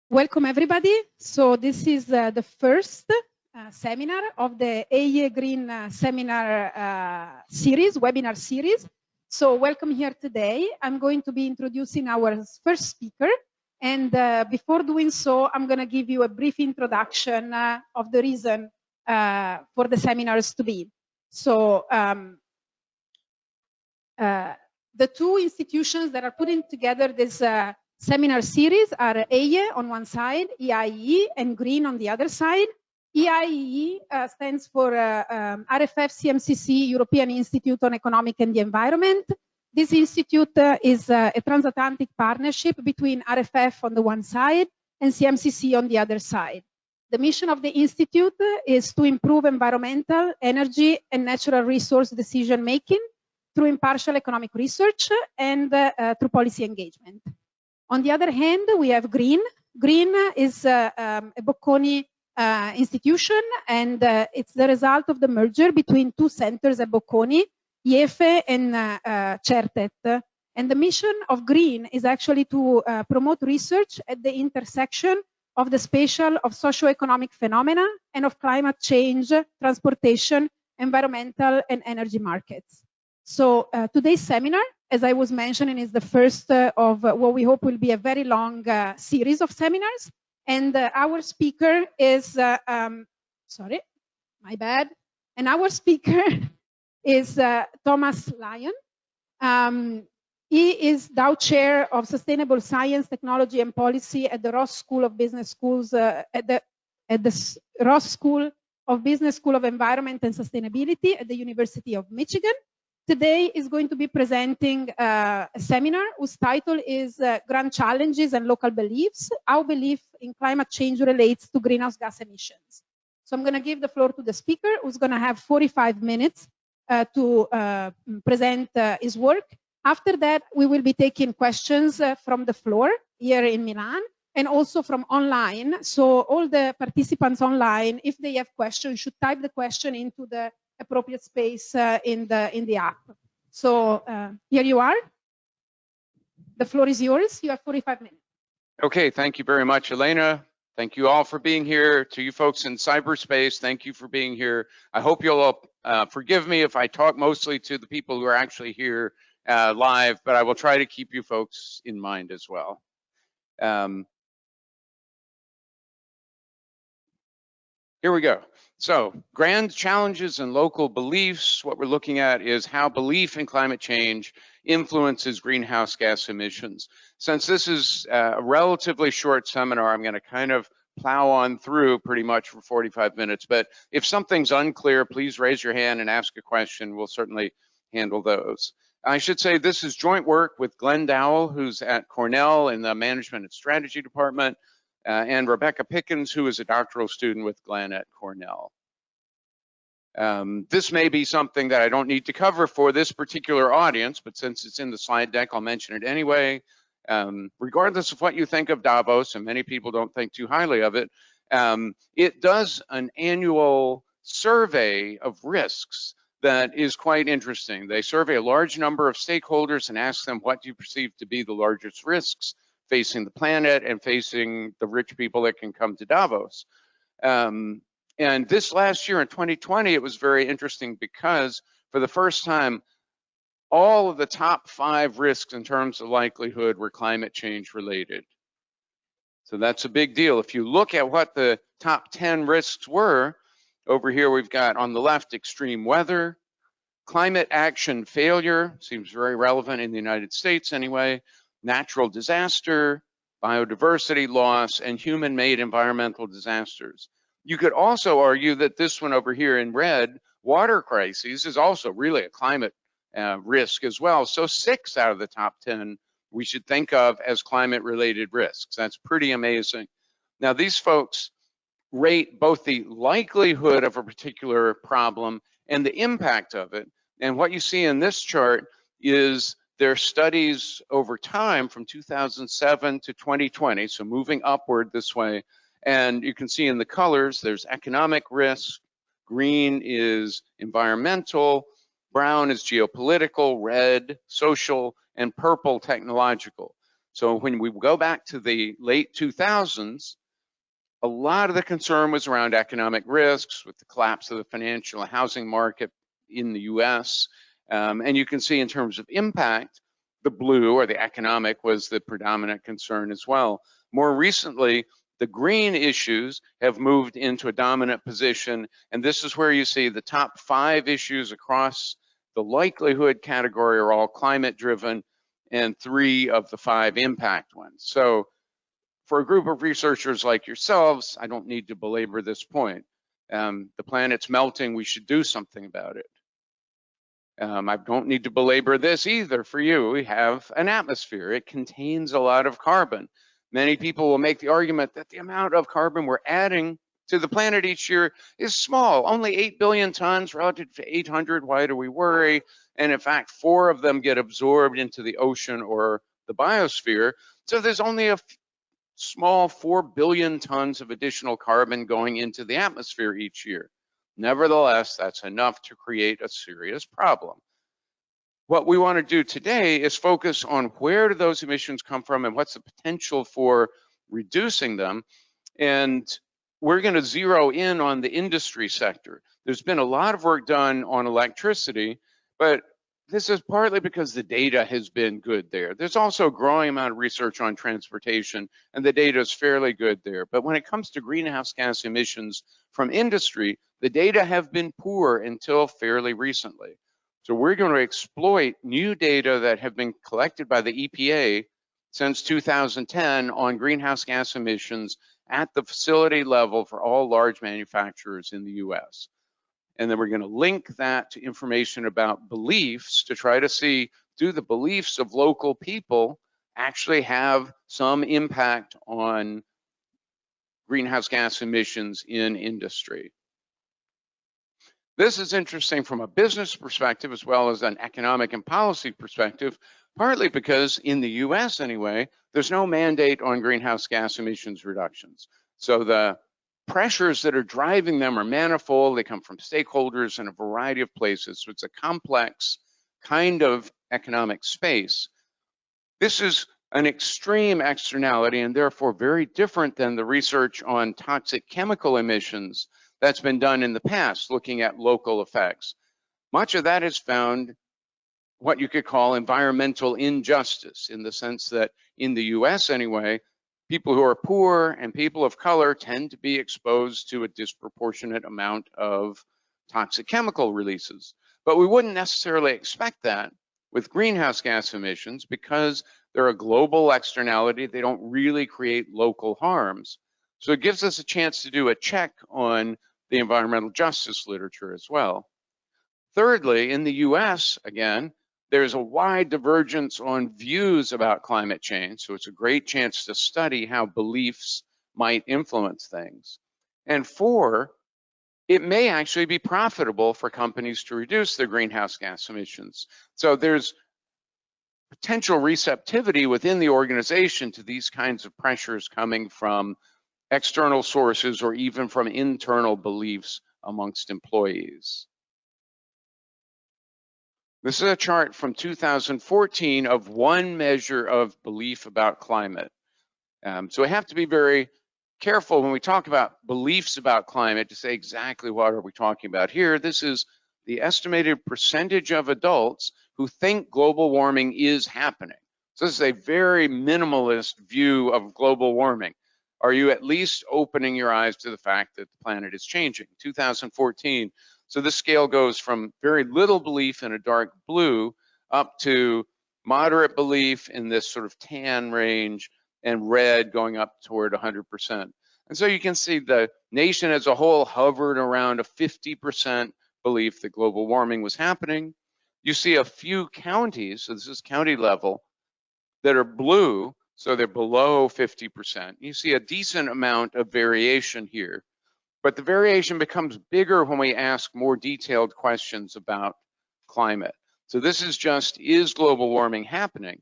Welcome everybody. So this is the first seminar of the EIEE-GREEN seminar series, webinar series. So welcome here today. I'm going to be introducing our first speaker. And before doing so, I'm going to give you a brief introduction of the reason for the seminars to be. So the two institutions that are putting together this seminar series are EIE on one side, EIEE and GREEN on the other side. EIEE stands for RFF-CMCC, European Institute on Economic and the Environment. This institute is a transatlantic partnership between RFF on the one side and CMCC on the other side. The mission of the institute is to improve environmental, energy, and natural resource decision-making through impartial economic research and through policy engagement. On the other hand, we have GREEN. GREEN is a Bocconi institution, and it's the result of the merger between two centers at Bocconi, IEFE and CERTET. And the mission of GREEN is actually to promote research at the intersection of the spatial of socioeconomic phenomena and of climate change, transportation, environmental, and energy markets. So today's seminar, as I was mentioning, is the first of what we hope will be a very long series of seminars. And our speaker is, sorry, my bad. And our speaker is Thomas Lyon. He is Dow Chair of Sustainable Science, Technology and Policy at the Ross School of Business Schools, at the Ross School of Business School of Environment and Sustainability at the University of Michigan. Today is going to be presenting a seminar whose title is Grand Challenges and Local Beliefs, How Belief in Climate Change Relates to Greenhouse Gas Emissions. So I'm going to give the floor to the speaker, who's going to have 45 minutes to present his work. After that, we will be taking questions from the floor here in Milan and also from online. So all the participants online, if they have questions, should type the question into the appropriate space in the app. So here you are. The floor is yours. You have 45 minutes. Okay, thank you very much, Elena. Thank you all for being here. To you folks in cyberspace, thank you for being here. I hope you'll all forgive me if I talk mostly to the people who are actually here live, but I will try to keep you folks in mind as well. Here we go. So, grand challenges and local beliefs. What we're looking at is how belief in climate change influences greenhouse gas emissions. Since this is a relatively short seminar, I'm going to kind of plow on through pretty much for 45 minutes. But if something's unclear, please raise your hand and ask a question. We'll certainly handle those. I should say this is joint work with Glenn Dowell, who's at Cornell in the Management and Strategy Department, and Rebecca Pickens, who is a doctoral student with Glenn at Cornell. This may be something that I don't need to cover for this particular audience, but since it's in the slide deck, I'll mention it anyway. Regardless of what you think of Davos, and many people don't think too highly of it, it does an annual survey of risks that is quite interesting. They survey a large number of stakeholders and ask them, what do you perceive to be the largest risks facing the planet and facing the rich people that can come to Davos. And this last year in 2020, it was very interesting because for the first time, all of the top 5 risks in terms of likelihood were climate change related. So that's a big deal. If you look at what the top 10 risks were, over here we've got on the left extreme weather, climate action failure, seems very relevant in the United States anyway, natural disaster, biodiversity loss, and human-made environmental disasters. You could also argue that this one over here in red, water crises, is also really a climate risk as well. So 6 out of the top 10 we should think of as climate-related risks. That's pretty amazing. Now these folks rate both the likelihood of a particular problem and the impact of it. And what you see in this chart is their studies over time from 2007 to 2020, so moving upward this way. And you can see in the colors, there's economic risk, green is environmental, brown is geopolitical, red, social, and purple technological. So when we go back to the late 2000s, a lot of the concern was around economic risks with the collapse of the financial and housing market in the US. And you can see in terms of impact, the blue or the economic was the predominant concern as well. More recently, the green issues have moved into a dominant position, and this is where you see the top 5 issues across the likelihood category are all climate driven, and 3 of the 5 impact ones. So for a group of researchers like yourselves, I don't need to belabor this point. The planet's melting, we should do something about it. I don't need to belabor this either for you. We have an atmosphere. It contains a lot of carbon. Many people will make the argument that the amount of carbon we're adding to the planet each year is small, only 8 billion tons relative to 800. Why do we worry? And in fact, 4 of them get absorbed into the ocean or the biosphere. So there's only a small 4 billion tons of additional carbon going into the atmosphere each year. Nevertheless, that's enough to create a serious problem. What we want to do today is focus on where do those emissions come from and what's the potential for reducing them. And we're going to zero in on the industry sector. There's been a lot of work done on electricity, but this is partly because the data has been good there. There's also a growing amount of research on transportation, and the data is fairly good there. But when it comes to greenhouse gas emissions from industry, the data have been poor until fairly recently. So we're going to exploit new data that have been collected by the EPA since 2010 on greenhouse gas emissions at the facility level for all large manufacturers in the US. And then we're going to link that to information about beliefs to try to see, do the beliefs of local people actually have some impact on greenhouse gas emissions in industry? This is interesting from a business perspective as well as an economic and policy perspective, partly because in the US anyway, there's no mandate on greenhouse gas emissions reductions. So the pressures that are driving them are manifold. They come from stakeholders in a variety of places. So it's a complex kind of economic space. This is an extreme externality and therefore very different than the research on toxic chemical emissions that's been done in the past, looking at local effects. Much of that is found what you could call environmental injustice, in the sense that in the US anyway, people who are poor and people of color tend to be exposed to a disproportionate amount of toxic chemical releases. But we wouldn't necessarily expect that with greenhouse gas emissions because they're a global externality. They don't really create local harms. So it gives us a chance to do a check on the environmental justice literature as well. Thirdly, in the US, again, there's a wide divergence on views about climate change, so it's a great chance to study how beliefs might influence things. And 4, it may actually be profitable for companies to reduce their greenhouse gas emissions. So there's potential receptivity within the organization to these kinds of pressures coming from external sources or even from internal beliefs amongst employees. This is a chart from 2014 of one measure of belief about climate. So we have to be very careful when we talk about beliefs about climate to say exactly what are we talking about here. This is the estimated percentage of adults who think global warming is happening. So this is a very minimalist view of global warming. Are you at least opening your eyes to the fact that the planet is changing? 2014. So this scale goes from very little belief in a dark blue up to moderate belief in this sort of tan range and red going up toward 100%. And so you can see the nation as a whole hovered around a 50% belief that global warming was happening. You see a few counties, so this is county level, that are blue, so they're below 50%. You see a decent amount of variation here, but the variation becomes bigger when we ask more detailed questions about climate. So this is just, is global warming happening?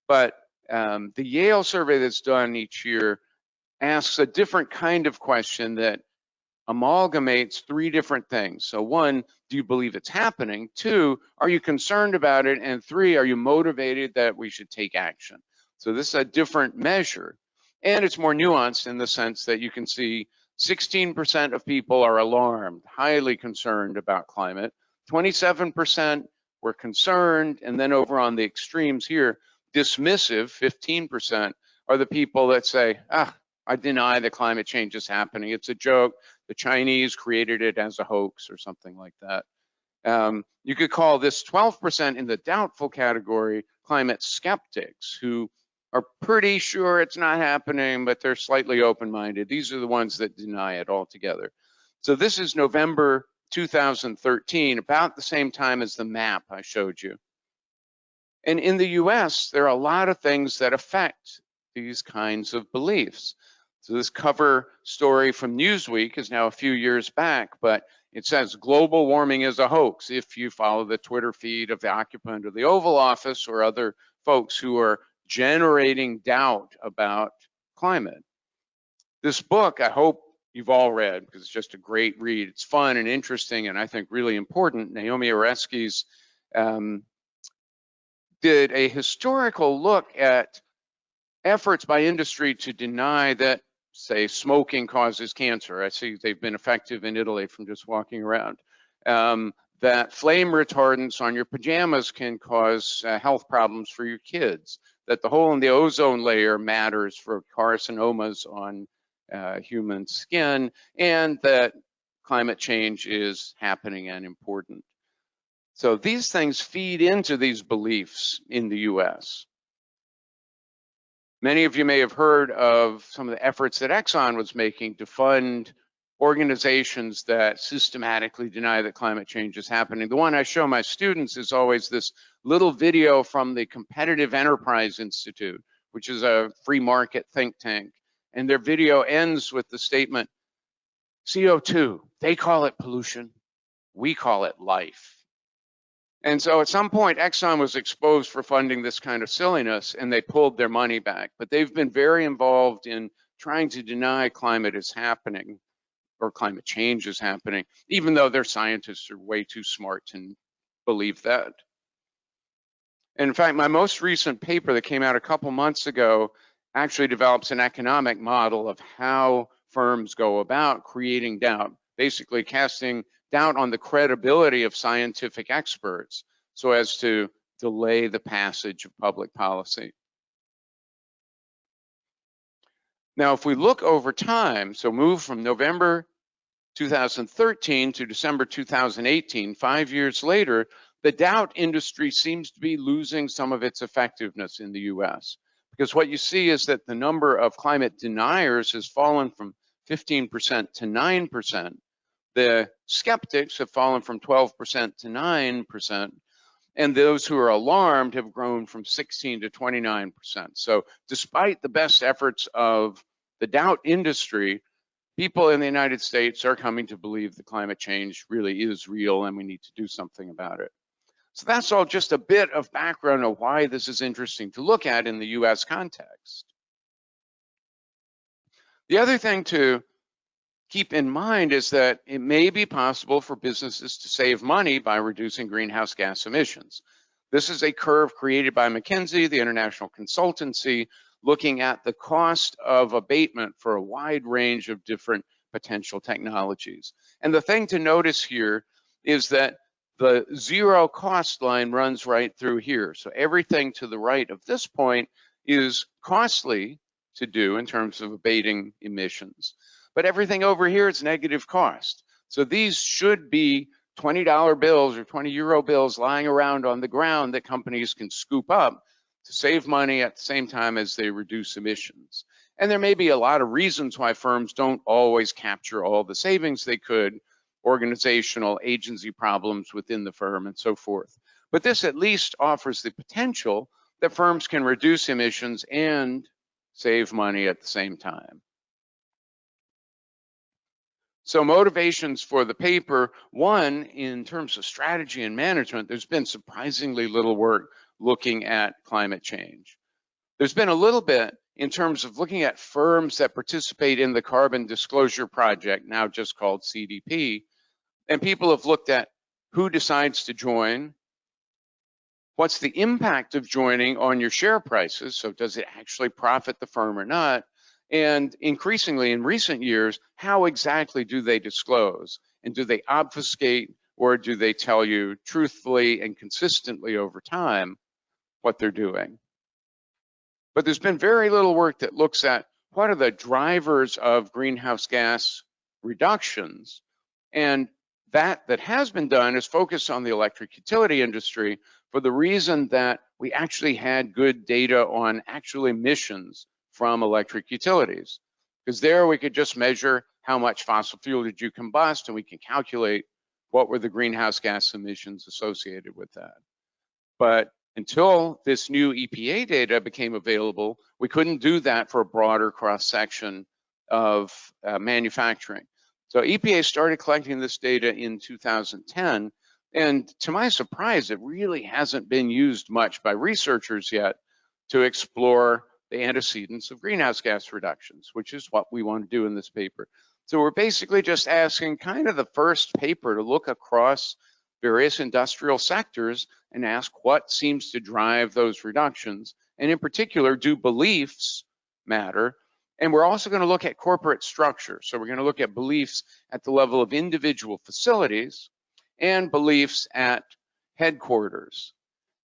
But the Yale survey that's done each year asks a different kind of question that amalgamates 3 different things. So 1, do you believe it's happening? 2, are you concerned about it? And 3, are you motivated that we should take action? So this is a different measure. And it's more nuanced in the sense that you can see 16% of people are alarmed, highly concerned about climate. 27% were concerned, and then over on the extremes here, dismissive, 15%, are the people that say, I deny that climate change is happening. It's a joke. The Chinese created it as a hoax or something like that. You could call this 12% in the doubtful category climate skeptics, who are pretty sure it's not happening, but they're slightly open-minded. These are the ones that deny it altogether. So this is November 2013, about the same time as the map I showed you. And in the US, there are a lot of things that affect these kinds of beliefs. So this cover story from Newsweek is now a few years back, but it says global warming is a hoax if you follow the Twitter feed of the occupant of the Oval Office or other folks who are generating doubt about climate. This book, I hope you've all read, because it's just a great read. It's fun and interesting, and I think really important. Naomi Oreskes did a historical look at efforts by industry to deny that, say, smoking causes cancer. I see they've been effective in Italy from just walking around. That flame retardants on your pajamas can cause health problems for your kids. That the hole in the ozone layer matters for carcinomas on human skin, and that climate change is happening and important. So these things feed into these beliefs in the US. Many of you may have heard of some of the efforts that Exxon was making to fund organizations that systematically deny that climate change is happening. The one I show my students is always this little video from the Competitive Enterprise Institute, which is a free market think tank. And their video ends with the statement, CO2, they call it pollution, we call it life. And so at some point, Exxon was exposed for funding this kind of silliness, and they pulled their money back. But they've been very involved in trying to deny climate is happening, or climate change is happening, even though their scientists are way too smart to believe that. And in fact, my most recent paper that came out a couple months ago actually develops an economic model of how firms go about creating doubt, basically casting doubt on the credibility of scientific experts so as to delay the passage of public policy. Now, if we look over time, so move from November 2013 to December 2018, 5 years later, the doubt industry seems to be losing some of its effectiveness in the US. Because what you see is that the number of climate deniers has fallen from 15% to 9%. The skeptics have fallen from 12% to 9%, and those who are alarmed have grown from 16 to 29%. So despite the best efforts of the doubt industry, people in the United States are coming to believe that climate change really is real and we need to do something about it. So that's all just a bit of background of why this is interesting to look at in the US context. The other thing to keep in mind is that it may be possible for businesses to save money by reducing greenhouse gas emissions. This is a curve created by McKinsey, the international consultancy, looking at the cost of abatement for a wide range of different potential technologies. And the thing to notice here is that the zero cost line runs right through here. So everything to the right of this point is costly to do in terms of abating emissions. But everything over here is negative cost. So these should be $20 bills or 20 euro bills lying around on the ground that companies can scoop up to save money at the same time as they reduce emissions. And there may be a lot of reasons why firms don't always capture all the savings they could, organizational agency problems within the firm and so forth. But this at least offers the potential that firms can reduce emissions and save money at the same time. So motivations for the paper, one, in terms of strategy and management, there's been surprisingly little work looking at climate change. There's been a little bit in terms of looking at firms that participate in the Carbon Disclosure Project, now just called CDP, and people have looked at who decides to join, What's the impact of joining on your share prices? So does it actually profit the firm or not? And increasingly in recent years, how exactly do they disclose? And do they obfuscate, or do they tell you truthfully and consistently over time what they're doing? But there's been very little work that looks at what are the drivers of greenhouse gas reductions. And that has been done is focused on the electric utility industry for the reason that we actually had good data on actual emissions from electric utilities. Because there we could just measure how much fossil fuel did you combust, and we can calculate what were the greenhouse gas emissions associated with that. But until this new EPA data became available, we couldn't do that for a broader cross-section of manufacturing. So EPA started collecting this data in 2010, and to my surprise, it really hasn't been used much by researchers yet to explore the antecedents of greenhouse gas reductions, which is what we want to do in this paper. So we're basically just asking kind of the first paper to look across various industrial sectors and ask what seems to drive those reductions. And in particular, do beliefs matter? And we're also going to look at corporate structure. So we're going to look at beliefs at the level of individual facilities and beliefs at headquarters.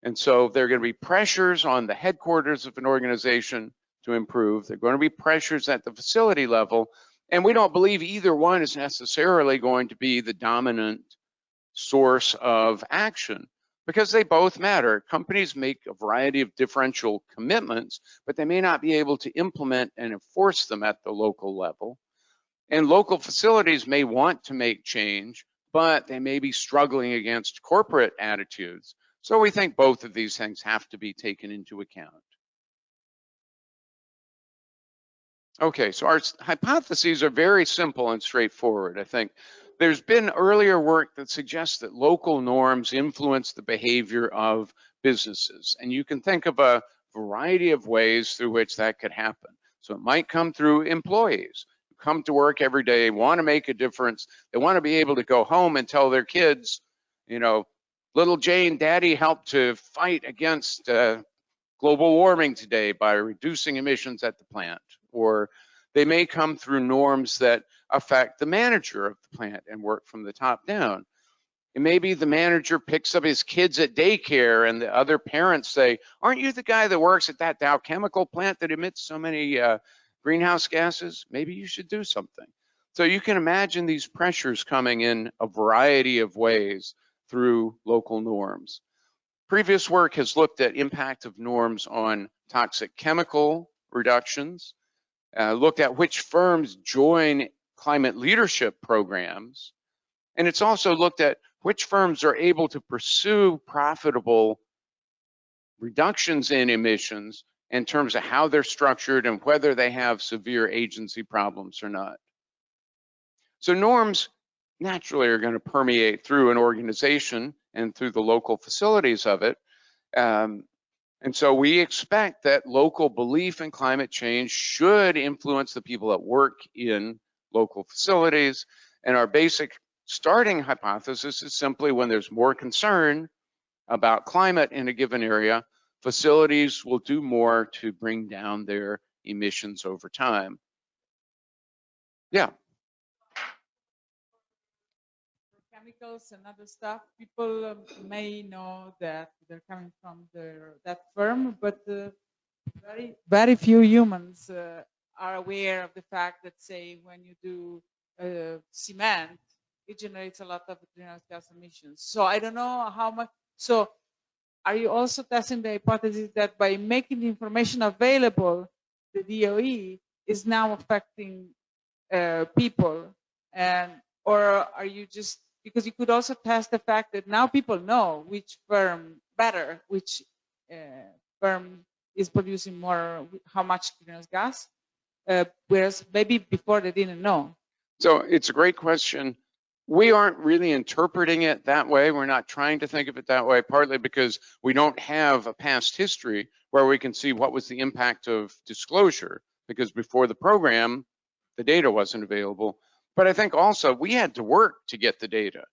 And so there are going to be pressures on the headquarters of an organization to improve. There are going to be pressures at the facility level. And we don't believe either one is necessarily going to be the dominant source of action, because they both matter. Companies make a variety of differential commitments, but they may not be able to implement and enforce them at the local level. And local facilities may want to make change, but they may be struggling against corporate attitudes. So we think both of these things have to be taken into account. Okay, so our hypotheses are very simple and straightforward, I think. There's been earlier work that suggests that local norms influence the behavior of businesses. And you can think of a variety of ways through which that could happen. So it might come through employees who come to work every day, want to make a difference. They want to be able to go home and tell their kids, you know, little Jane, Daddy helped to fight against global warming today by reducing emissions at the plant. Or they may come through norms that affect the manager of the plant and work from the top down. And maybe the manager picks up his kids at daycare and the other parents say, aren't you the guy that works at that Dow chemical plant that emits so many greenhouse gases? Maybe you should do something. So you can imagine these pressures coming in a variety of ways through local norms. Previous work has looked at impact of norms on toxic chemical reductions, looked at which firms join climate leadership programs, and it's also looked at which firms are able to pursue profitable reductions in emissions in terms of how they're structured and whether they have severe agency problems or not. So norms naturally are going to permeate through an organization and through the local facilities of it. And so we expect that local belief in climate change should influence the people that work in local facilities. And our basic starting hypothesis is simply when there's more concern about climate in a given area, facilities will do more to bring down their emissions over time. Yeah. Chemicals and other stuff, people may know that they're coming from that firm, but very few humans are aware of the fact that, say, when you do cement, it generates a lot of greenhouse gas emissions. So I don't know how much. So are you also testing the hypothesis that by making the information available, the DOE is now affecting people, or are you just, because you could also test the fact that now people know which firm better, which firm is producing more, how much greenhouse gas, whereas maybe before they didn't know. So it's a great question. We aren't really interpreting it that way. We're not trying to think of it that way, partly because we don't have a past history where we can see what was the impact of disclosure, because before the program, the data wasn't available. But I think also we had to work to get the data.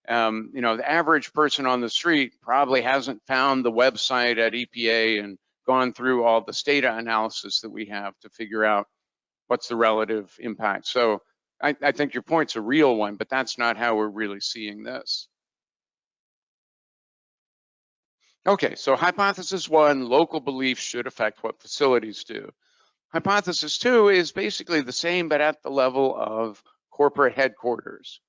You know, the average person on the street probably hasn't found the website at EPA and gone through all the data analysis that we have to figure out what's the relative impact. So I think your point's a real one, but that's not how we're really seeing this. Okay, so hypothesis one, local beliefs should affect what facilities do. Hypothesis two is basically the same, but at the level of corporate headquarters.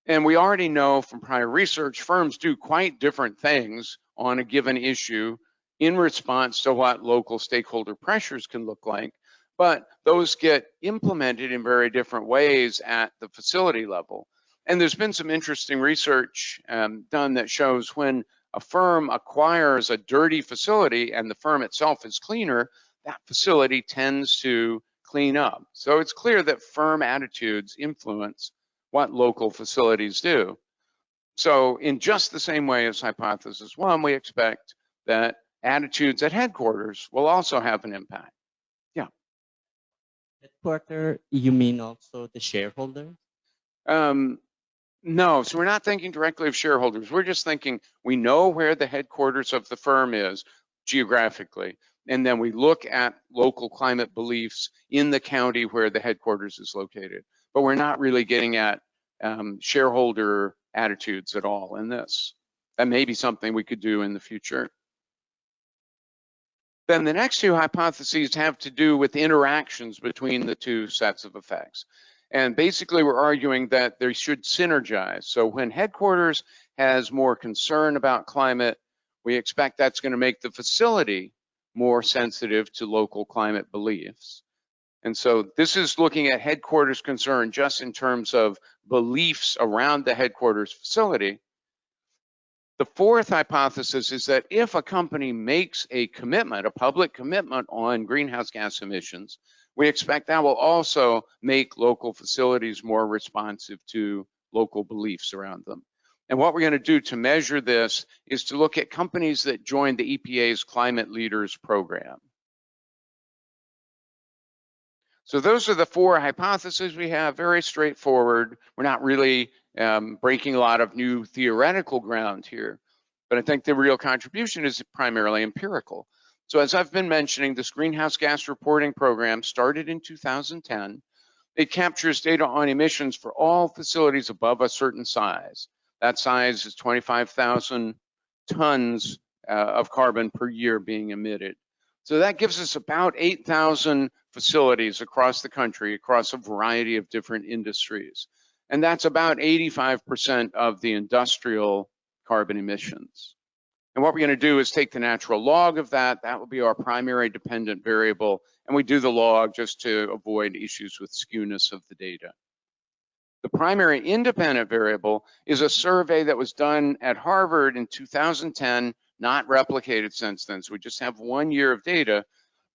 And we already know from prior research, firms do quite different things on a given issue in response to what local stakeholder pressures can look like, but those get implemented in very different ways at the facility level. And there's been some interesting research done that shows when a firm acquires a dirty facility and the firm itself is cleaner, that facility tends to clean up. So it's clear that firm attitudes influence what local facilities do. So in just the same way as hypothesis one, we expect that attitudes at headquarters will also have an impact. Yeah. Headquarter, you mean also the shareholder? No, so we're not thinking directly of shareholders. We're just thinking we know where the headquarters of the firm is geographically, and then we look at local climate beliefs in the county where the headquarters is located. But we're not really getting at shareholder attitudes at all in this. That may be something we could do in the future. Then the next two hypotheses have to do with interactions between the two sets of effects. And basically we're arguing that they should synergize. So when headquarters has more concern about climate, we expect that's going to make the facility more sensitive to local climate beliefs. And so this is looking at headquarters concern just in terms of beliefs around the headquarters facility. The fourth hypothesis is that if a company makes a commitment, a public commitment on greenhouse gas emissions, we expect that will also make local facilities more responsive to local beliefs around them. And what we're going to do to measure this is to look at companies that joined the EPA's Climate Leaders program. So those are the four hypotheses we have, very straightforward. We're not really breaking a lot of new theoretical ground here, but I think the real contribution is primarily empirical. So as I've been mentioning, this greenhouse gas reporting program started in 2010. It captures data on emissions for all facilities above a certain size. That size is 25,000 tons of carbon per year being emitted. So that gives us about 8,000 facilities across the country, across a variety of different industries. And that's about 85% of the industrial carbon emissions. And what we're going to do is take the natural log of that. That will be our primary dependent variable. And we do the log just to avoid issues with skewness of the data. The primary independent variable is a survey that was done at Harvard in 2010, not replicated since then. So we just have 1 year of data.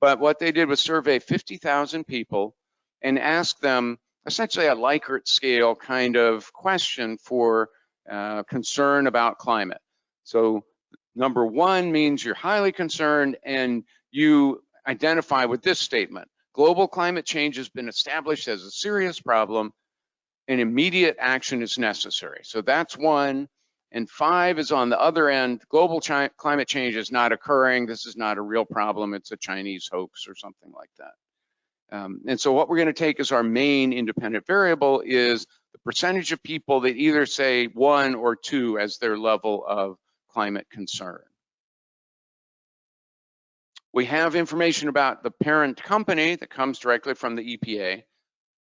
But what they did was survey 50,000 people and ask them essentially a Likert scale kind of question for concern about climate. So number one means you're highly concerned and you identify with this statement: global climate change has been established as a serious problem and immediate action is necessary. So that's one. And 5 is on the other end: global climate change is not occurring. This is not a real problem. It's a Chinese hoax or something like that. And so what we're going to take as our main independent variable is the percentage of people that either say 1 or 2 as their level of climate concern. We have information about the parent company that comes directly from the EPA.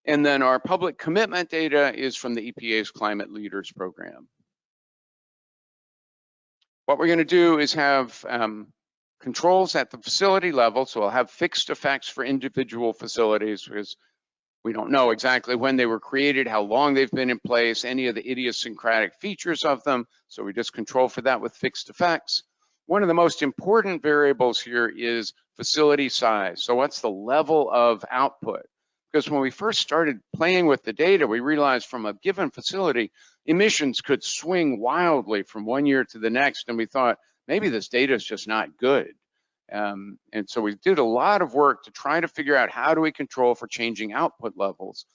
And then our public commitment data is from the EPA's Climate Leaders program. What we're going to do is have controls at the facility level. So we'll have fixed effects for individual facilities because we don't know exactly when they were created, how long they've been in place, any of the idiosyncratic features of them. So we just control for that with fixed effects. One of the most important variables here is facility size. So what's the level of output? Because when we first started playing with the data, we realized from a given facility, emissions could swing wildly from 1 year to the next. And we thought, maybe this data is just not good. And so we did a lot of work to try to figure out how do we control for changing output levels.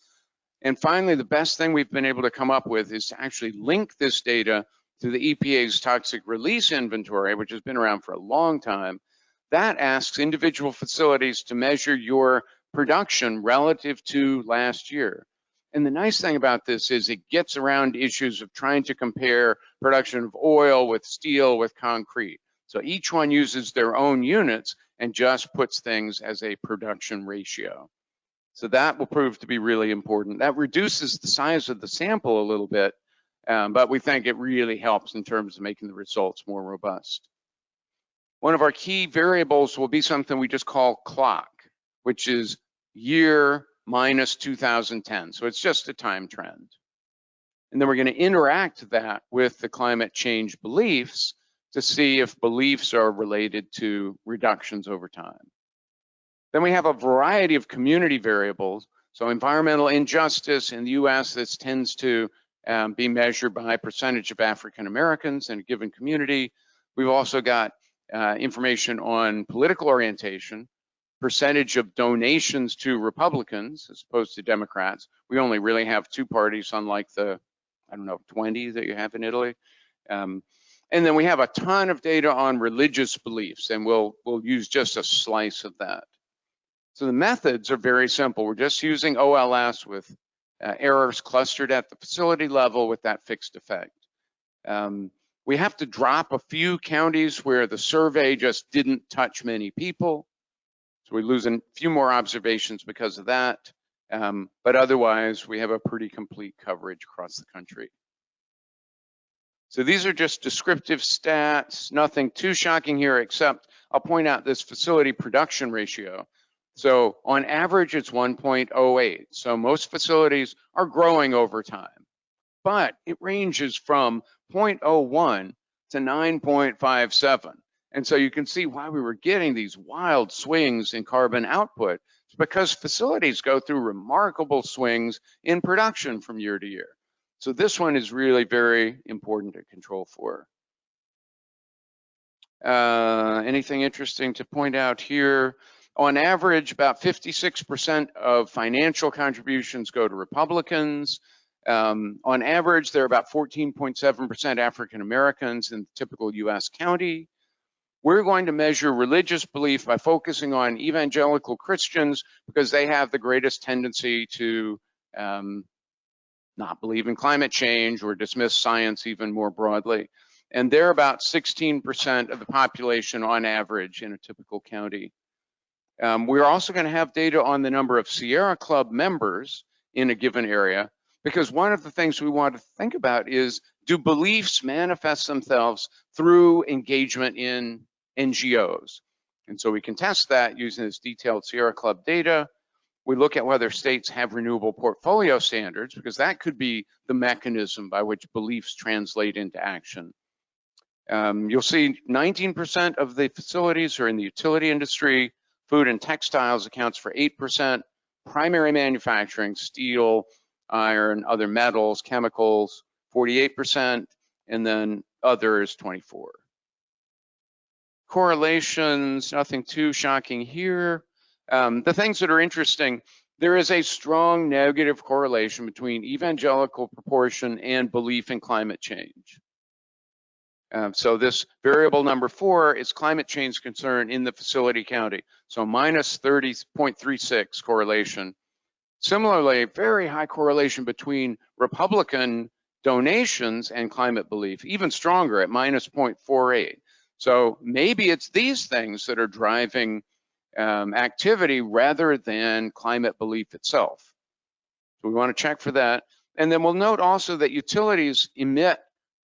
And finally, the best thing we've been able to come up with is to actually link this data to the EPA's toxic release inventory, which has been around for a long time. That asks individual facilities to measure your production relative to last year. And the nice thing about this is it gets around issues of trying to compare production of oil with steel with concrete. So each one uses their own units and just puts things as a production ratio. So that will prove to be really important. That reduces the size of the sample a little bit, but we think it really helps in terms of making the results more robust. One of our key variables will be something we just call clock, which is year minus 2010. So it's just a time trend. And then we're going to interact that with the climate change beliefs to see if beliefs are related to reductions over time. Then we have a variety of community variables. So environmental injustice in the US, this tends to be measured by percentage of African Americans in a given community. We've also got information on political orientation, percentage of donations to Republicans as opposed to Democrats. We only really have two parties, unlike the, 20 that you have in Italy. And then we have a ton of data on religious beliefs, and we'll use just a slice of that. So the methods are very simple. We're just using OLS with errors clustered at the facility level with that fixed effect. We have to drop a few counties where the survey just didn't touch many people. So we lose a few more observations because of that. But otherwise, we have a pretty complete coverage across the country. So these are just descriptive stats, nothing too shocking here, except I'll point out this facility production ratio. So on average, it's 1.08. So most facilities are growing over time, but it ranges from 0.01 to 9.57. And so you can see why we were getting these wild swings in carbon output. It's because facilities go through remarkable swings in production from year to year. So this one is really very important to control for. Anything interesting to point out here? On average, about 56% of financial contributions go to Republicans. On average, there are about 14.7% African Americans in the typical US county. We're going to measure religious belief by focusing on evangelical Christians because they have the greatest tendency to not believe in climate change or dismiss science even more broadly. And they're about 16% of the population on average in a typical county. We're also going to have data on the number of Sierra Club members in a given area, because one of the things we want to think about is, do beliefs manifest themselves through engagement in NGOs? And so we can test that using this detailed Sierra Club data. We look at whether states have renewable portfolio standards, because that could be the mechanism by which beliefs translate into action. You'll see 19% of the facilities are in the utility industry. Food and textiles accounts for 8%. Primary manufacturing, steel, iron, other metals, chemicals, 48%, and then others, 24%. Correlations, nothing too shocking here. The things that are interesting, there is a strong negative correlation between evangelical proportion and belief in climate change. So this variable number 4 is climate change concern in the facility county. So minus 30.36 correlation. Similarly, very high correlation between Republican donations and climate belief, even stronger at minus 0.48. So maybe it's these things that are driving activity rather than climate belief itself. So we want to check for that. And then we'll note also that utilities emit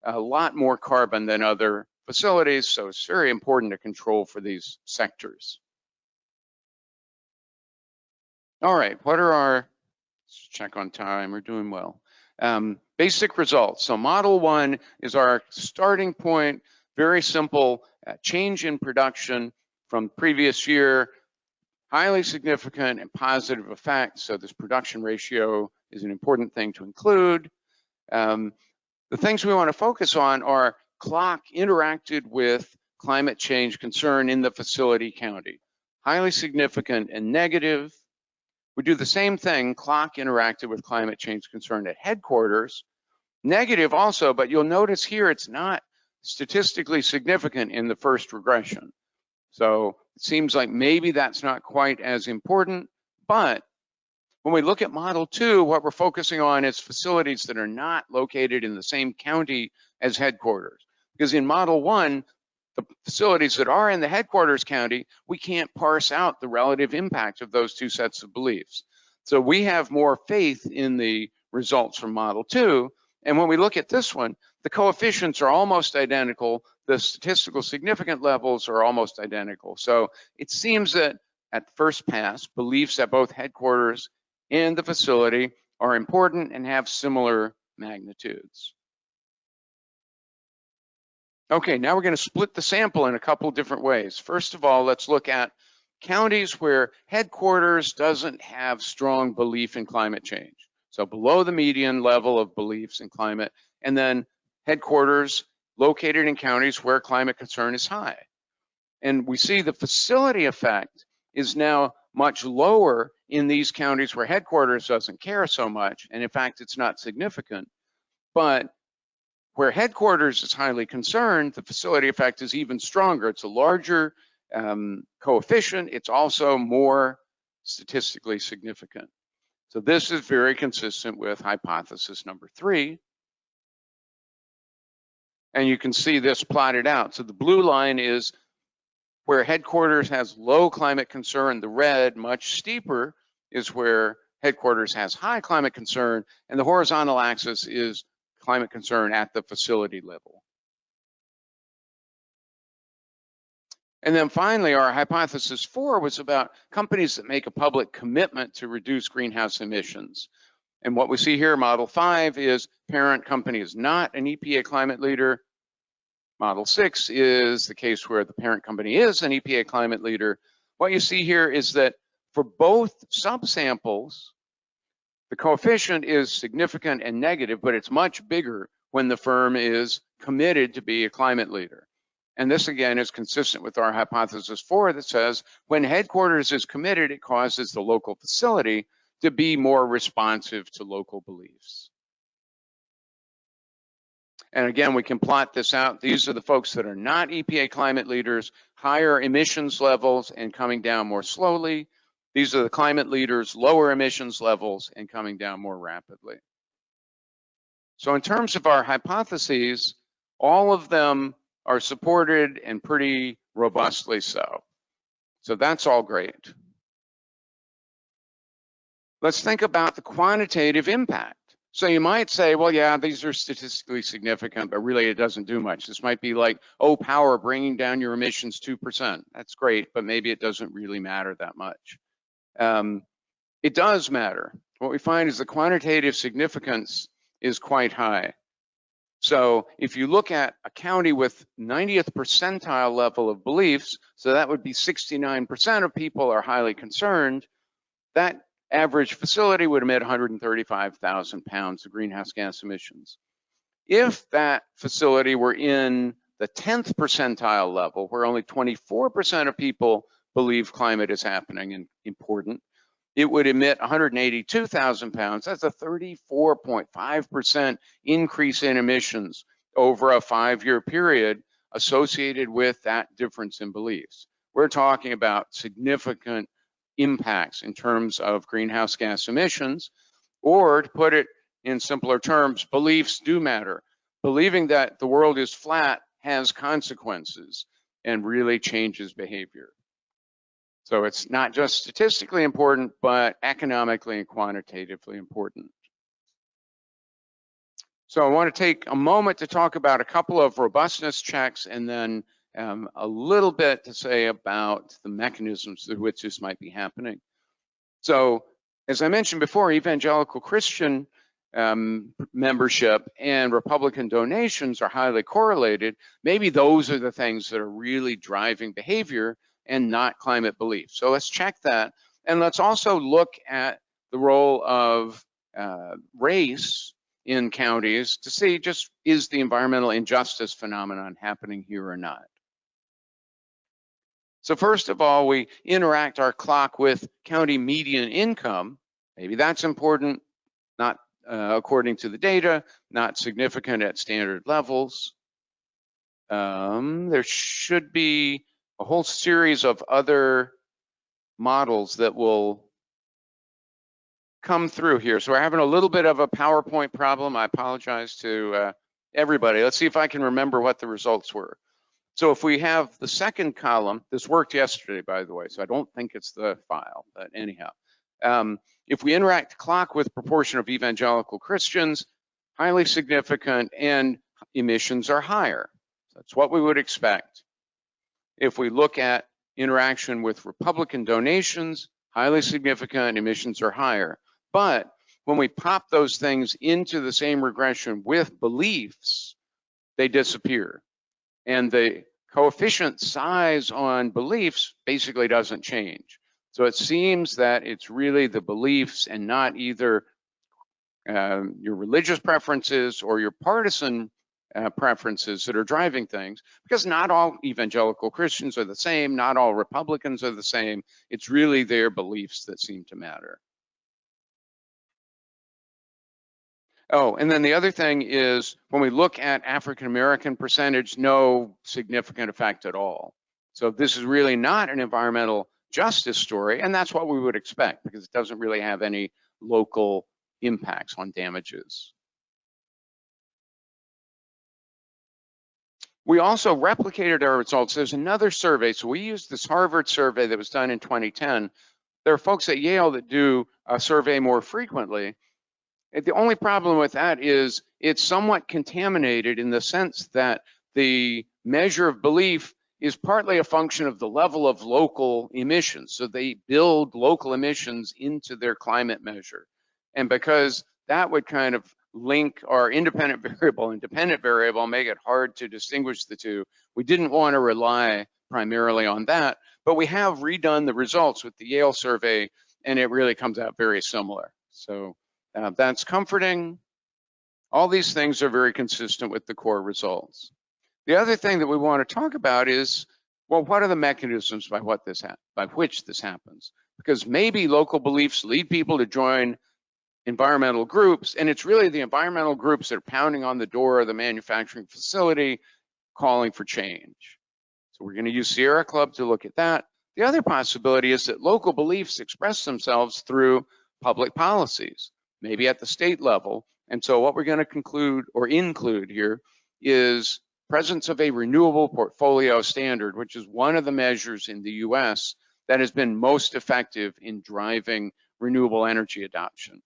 a lot more carbon than other facilities, so it's very important to control for these sectors. All right, what are our, let's check on time, we're doing well. Basic results. So model 1 is our starting point, very simple, change in production from previous year, highly significant and positive effects. So this production ratio is an important thing to include. The things we want to focus on are clock interacted with climate change concern in the facility county. Highly significant and negative. We do the same thing, clock interacted with climate change concern at headquarters. Negative also, but you'll notice here it's not statistically significant in the first regression. So it seems like maybe that's not quite as important, but when we look at model 2, what we're focusing on is facilities that are not located in the same county as headquarters. Because in model 1, the facilities that are in the headquarters county, we can't parse out the relative impact of those two sets of beliefs. So we have more faith in the results from model 2. And when we look at this one, the coefficients are almost identical. The statistical significant levels are almost identical. So it seems that at first pass, beliefs at both headquarters and the facility are important and have similar magnitudes. Okay, now we're going to split the sample in a couple different ways. First of all, let's look at counties where headquarters doesn't have strong belief in climate change. So below the median level of beliefs in climate, and then headquarters located in counties where climate concern is high. And we see the facility effect is now much lower in these counties where headquarters doesn't care so much, and in fact, it's not significant. But where headquarters is highly concerned, the facility effect is even stronger. It's a larger coefficient. It's also more statistically significant. So this is very consistent with hypothesis number 3. And you can see this plotted out. So the blue line is where headquarters has low climate concern. The red, much steeper, is where headquarters has high climate concern. And the horizontal axis is climate concern at the facility level. And then finally, our hypothesis 4 was about companies that make a public commitment to reduce greenhouse emissions. And what we see here, model 5, is parent company is not an EPA climate leader. Model 6 is the case where the parent company is an EPA climate leader. What you see here is that for both subsamples, the coefficient is significant and negative, but it's much bigger when the firm is committed to be a climate leader. And this again is consistent with our hypothesis 4 that says when headquarters is committed, it causes the local facility to be more responsive to local beliefs. And again, we can plot this out. These are the folks that are not EPA climate leaders, higher emissions levels and coming down more slowly. These are the climate leaders, lower emissions levels and coming down more rapidly. So in terms of our hypotheses, all of them are supported and pretty robustly so. So that's all great. Let's think about the quantitative impact. So you might say, well, yeah, these are statistically significant, but really it doesn't do much. This might be like, oh, power bringing down your emissions 2%. That's great, but maybe it doesn't really matter that much. It does matter. What we find is the quantitative significance is quite high. So if you look at a county with 90th percentile level of beliefs, so that would be 69% of people are highly concerned, that average facility would emit 135,000 pounds of greenhouse gas emissions. If that facility were in the 10th percentile level, where only 24% of people believe climate is happening and important, it would emit 182,000 pounds. That's a 34.5% increase in emissions over a 5-year period associated with that difference in beliefs. We're talking about significant impacts in terms of greenhouse gas emissions, or to put it in simpler terms, beliefs do matter. Believing that the world is flat has consequences and really changes behavior. So it's not just statistically important, but economically and quantitatively important. So I want to take a moment to talk about a couple of robustness checks and then a little bit to say about the mechanisms through which this might be happening. So as I mentioned before, evangelical Christian membership and Republican donations are highly correlated. Maybe those are the things that are really driving behavior and not climate belief. So let's check that. And let's also look at the role of race in counties to see just is the environmental injustice phenomenon happening here or not. So first of all, we interact our clock with county median income. Maybe that's important, not according to the data, not significant at standard levels. There should be a whole series of other models that will come through here. So we're having a little bit of a PowerPoint problem. I apologize to everybody. Let's see if I can remember what the results were. So if we have the second column, this worked yesterday, by the way, so I don't think it's the file, but anyhow. If we interact the clock with proportion of evangelical Christians, highly significant, and emissions are higher. That's what we would expect. If we look at interaction with Republican donations, highly significant, emissions are higher. But when we pop those things into the same regression with beliefs, they disappear. And the coefficient size on beliefs basically doesn't change. So it seems that it's really the beliefs and not either your religious preferences or your partisan preferences that are driving things, because not all evangelical Christians are the same, not all Republicans are the same. It's really their beliefs that seem to matter. Oh, and then the other thing is when we look at African American percentage, no significant effect at all. So this is really not an environmental justice story, and that's what we would expect because it doesn't really have any local impacts on damages. We also replicated our results. There's another survey. So we used this Harvard survey that was done in 2010. There are folks at Yale that do a survey more frequently. The only problem with that is it's somewhat contaminated in the sense that the measure of belief is partly a function of the level of local emissions. So they build local emissions into their climate measure. And because that would kind of link our independent variable and dependent variable, make it hard to distinguish the two, we didn't want to rely primarily on that, but we have redone the results with the Yale survey, and it really comes out very similar. So that's comforting. All these things are very consistent with the core results. The other thing that we want to talk about is, well, what are the mechanisms by which this happens? Because maybe local beliefs lead people to join environmental groups, and it's really the environmental groups that are pounding on the door of the manufacturing facility calling for change. So we're going to use Sierra Club to look at that. The other possibility is that local beliefs express themselves through public policies, maybe at the state level. And so what we're going to conclude or include here is presence of a renewable portfolio standard, which is one of the measures in the US that has been most effective in driving renewable energy adoption.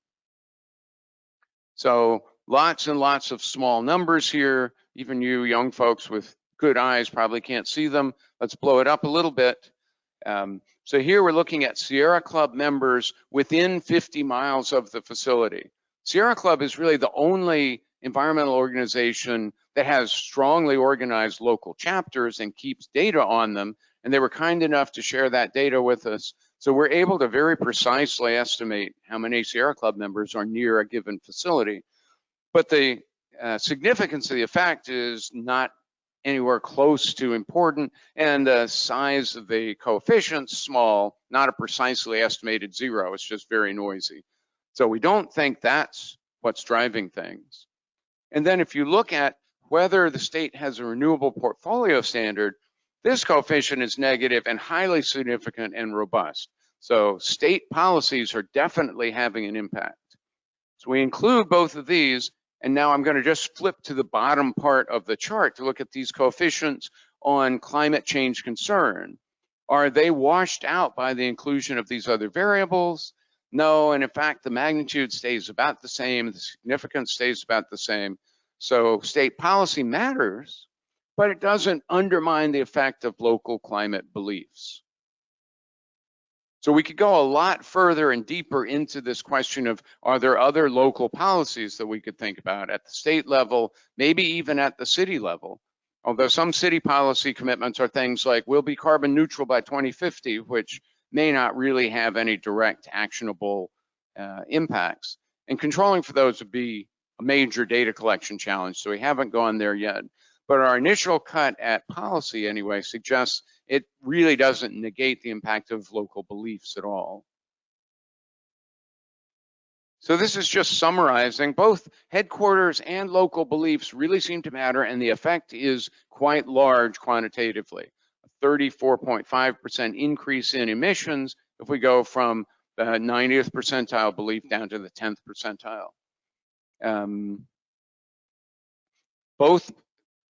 So lots and lots of small numbers here. Even you young folks with good eyes probably can't see them. Let's blow it up a little bit. So here we're looking at Sierra Club members within 50 miles of the facility. Sierra Club is really the only environmental organization that has strongly organized local chapters and keeps data on them. And they were kind enough to share that data with us. So we're able to very precisely estimate how many Sierra Club members are near a given facility. But the significance of the effect is not anywhere close to important, and the size of the coefficient's small, not a precisely estimated 0. It's just very noisy. So we don't think that's what's driving things. And then if you look at whether the state has a renewable portfolio standard, this coefficient is negative and highly significant and robust. So state policies are definitely having an impact. So we include both of these, and now I'm going to just flip to the bottom part of the chart to look at these coefficients on climate change concern. Are they washed out by the inclusion of these other variables? No, and in fact, the magnitude stays about the same, the significance stays about the same. So state policy matters, but it doesn't undermine the effect of local climate beliefs. So we could go a lot further and deeper into this question of, are there other local policies that we could think about at the state level, maybe even at the city level? Although some city policy commitments are things like, we'll be carbon neutral by 2050, which may not really have any direct actionable impacts. And controlling for those would be a major data collection challenge, so we haven't gone there yet. But our initial cut at policy anyway suggests it really doesn't negate the impact of local beliefs at all. So this is just summarizing. Both headquarters and local beliefs really seem to matter, and the effect is quite large quantitatively. A 34.5% increase in emissions if we go from the 90th percentile belief down to the 10th percentile. Both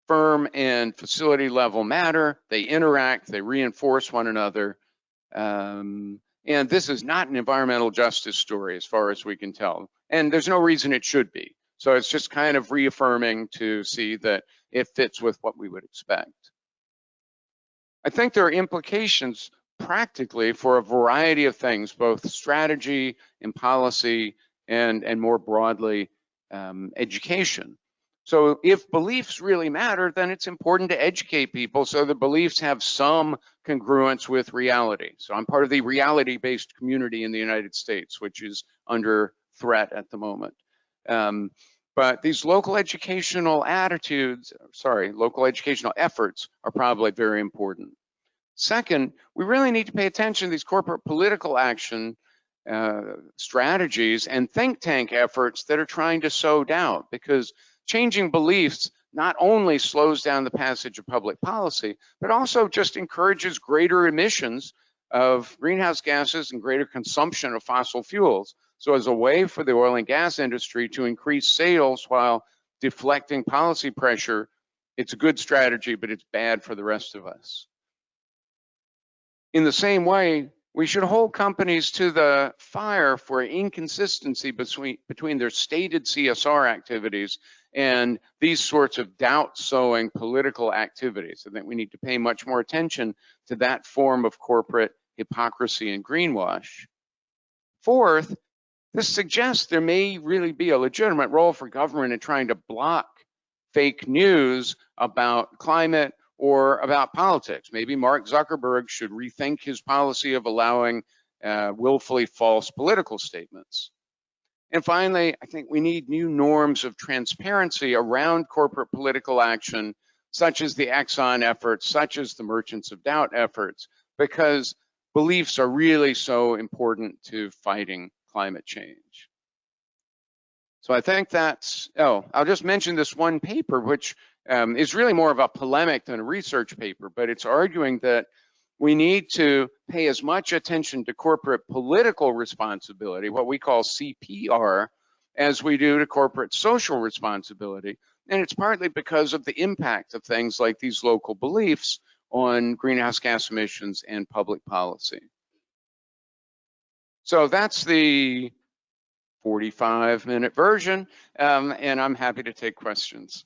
firm and facility level matter. They interact, they reinforce one another. And this is not an environmental justice story as far as we can tell. And there's no reason it should be. So it's just kind of reaffirming to see that it fits with what we would expect. I think there are implications practically for a variety of things, both strategy and policy and more broadly, education. So if beliefs really matter, then it's important to educate people so the beliefs have some congruence with reality. So I'm part of the reality-based community in the United States, which is under threat at the moment. But these local educational local educational efforts are probably very important. Second, we really need to pay attention to these corporate political action strategies and think tank efforts that are trying to sow doubt, because changing beliefs not only slows down the passage of public policy, but also just encourages greater emissions of greenhouse gases and greater consumption of fossil fuels. So as a way for the oil and gas industry to increase sales while deflecting policy pressure, it's a good strategy, but it's bad for the rest of us. In the same way, we should hold companies to the fire for inconsistency between their stated CSR activities and these sorts of doubt-sowing political activities. I think we need to pay much more attention to that form of corporate hypocrisy and greenwash. Fourth, this suggests there may really be a legitimate role for government in trying to block fake news about climate or about politics. Maybe Mark Zuckerberg should rethink his policy of allowing willfully false political statements. And finally, I think we need new norms of transparency around corporate political action, such as the Exxon efforts, such as the Merchants of Doubt efforts, because beliefs are really so important to fighting climate change. So I think that's, I'll just mention this one paper, which is really more of a polemic than a research paper, but it's arguing that we need to pay as much attention to corporate political responsibility, what we call CPR, as we do to corporate social responsibility. And it's partly because of the impact of things like these local beliefs on greenhouse gas emissions and public policy. So that's the 45-minute version, and I'm happy to take questions.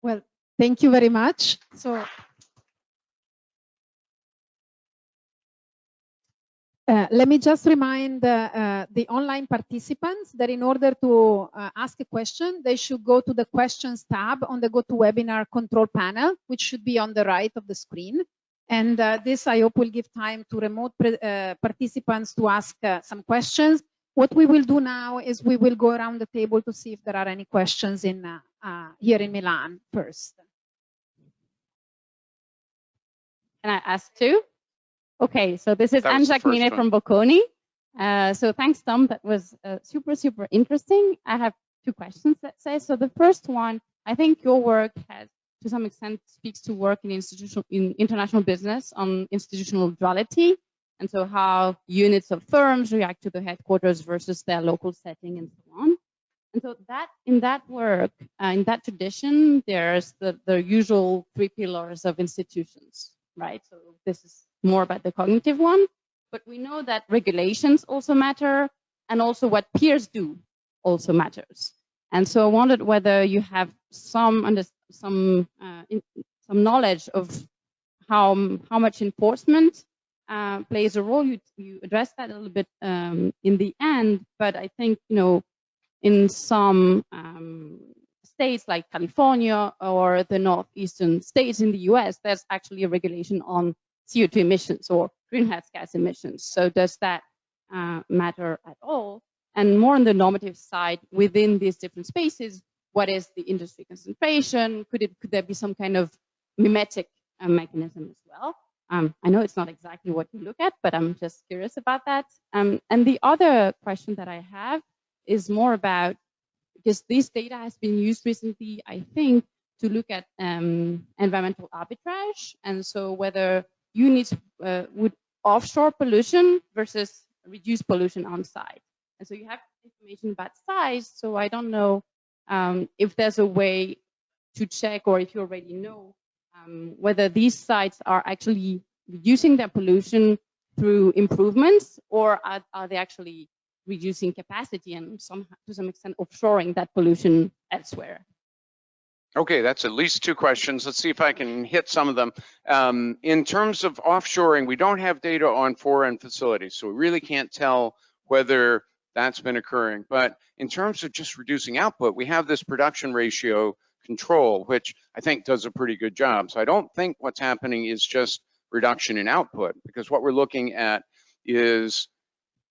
Well, thank you very much. So let me just remind the online participants that in order to ask a question, they should go to the questions tab on the GoToWebinar control panel, which should be on the right of the screen. And this, I hope, will give time to remote participants to ask some questions. What we will do now is we will go around the table to see if there are any questions in here in Milan first. Can I ask two? Okay, so this is Anja Knine from Bocconi. So thanks, Tom. That was super, super interesting. I have two questions, let's say. So the first one, I think your work has, to some extent, speaks to work in international business on institutional duality, and so how units of firms react to the headquarters versus their local setting and so on. And so that in that work, in that tradition, there's the usual three pillars of institutions, right? So this is more about the cognitive one, but we know that regulations also matter, and also what peers do also matters. And so I wondered whether you have some knowledge of how much enforcement plays a role. You addressed that a little bit in the end, but I think, you know, in some states like California or the northeastern states in the US, there's actually a regulation on CO2 emissions or greenhouse gas emissions. So does that matter at all? And more on the normative side, within these different spaces, what is the industry concentration? Could there be some kind of mimetic mechanism as well? I know it's not exactly what you look at, but I'm just curious about that. And the other question that I have is more about, because this data has been used recently, I think, to look at environmental arbitrage, and so whether units would offshore pollution versus reduce pollution on site. And so you have information about size, so I don't know if there's a way to check, or if you already know whether these sites are actually reducing their pollution through improvements, or are they actually reducing capacity and to some extent offshoring that pollution elsewhere? Okay, that's at least 2 questions. Let's see if I can hit some of them. In terms of offshoring, we don't have data on foreign facilities, so we really can't tell whether that's been occurring. But in terms of just reducing output, we have this production ratio control, which I think does a pretty good job. So I don't think what's happening is just reduction in output, because what we're looking at is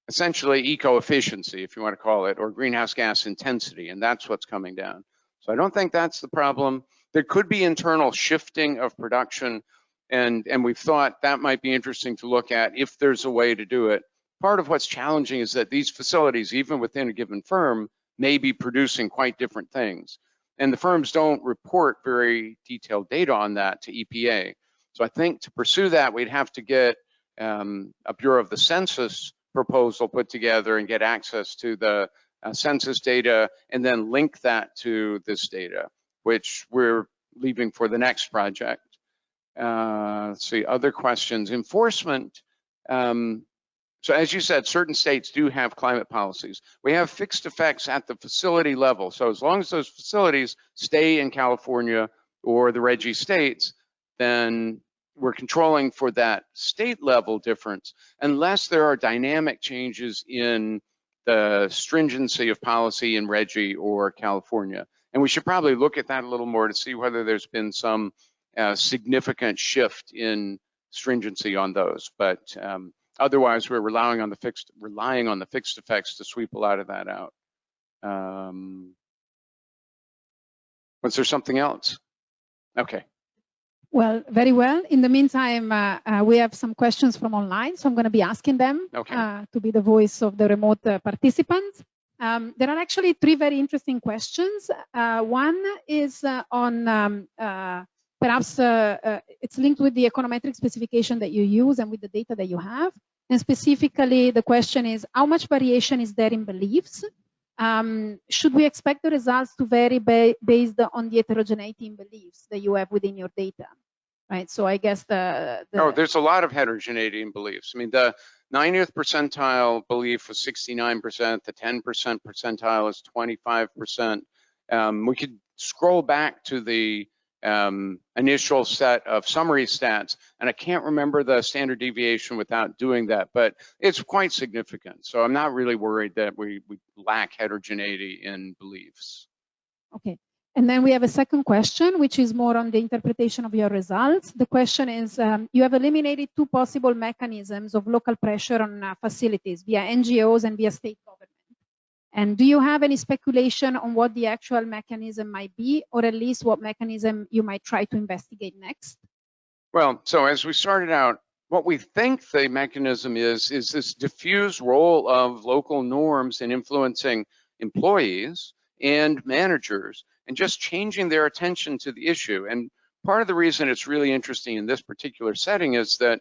essentially eco-efficiency, if you want to call it, or greenhouse gas intensity, and that's what's coming down. So I don't think that's the problem. There could be internal shifting of production, and we've thought that might be interesting to look at if there's a way to do it. Part of what's challenging is that these facilities, even within a given firm, may be producing quite different things. And the firms don't report very detailed data on that to EPA. So I think to pursue that, we'd have to get a Bureau of the Census proposal put together and get access to the census data, and then link that to this data, which we're leaving for the next project. Let's see, other questions. Enforcement. So as you said, certain states do have climate policies. We have fixed effects at the facility level. So as long as those facilities stay in California or the RGGI states, then we're controlling for that state level difference, unless there are dynamic changes in the stringency of policy in RGGI or California. And we should probably look at that a little more to see whether there's been some significant shift in stringency on those. But otherwise, we're relying on the fixed effects to sweep a lot of that out. Was there something else? Okay. Well, very well. In the meantime, we have some questions from online, so I'm going to be asking them to be the voice of the remote participants. There are actually 3 very interesting questions. One is on perhaps it's linked with the econometric specification that you use and with the data that you have. And specifically, the question is, how much variation is there in beliefs? Should we expect the results to vary based on the heterogeneity in beliefs that you have within your data? Right, so I guess Oh, there's a lot of heterogeneity in beliefs. I mean, the 90th percentile belief was 69%, the 10% percentile is 25%. We could scroll back to the initial set of summary stats, and I can't remember the standard deviation without doing that, but it's quite significant. So I'm not really worried that we lack heterogeneity in beliefs. Okay. And then we have a second question, which is more on the interpretation of your results. The question is, you have eliminated 2 possible mechanisms of local pressure on facilities via NGOs and via state government. And do you have any speculation on what the actual mechanism might be, or at least what mechanism you might try to investigate next? Well, so as we started out, what we think the mechanism is this diffuse role of local norms in influencing employees and managers, and just changing their attention to the issue. And part of the reason it's really interesting in this particular setting is that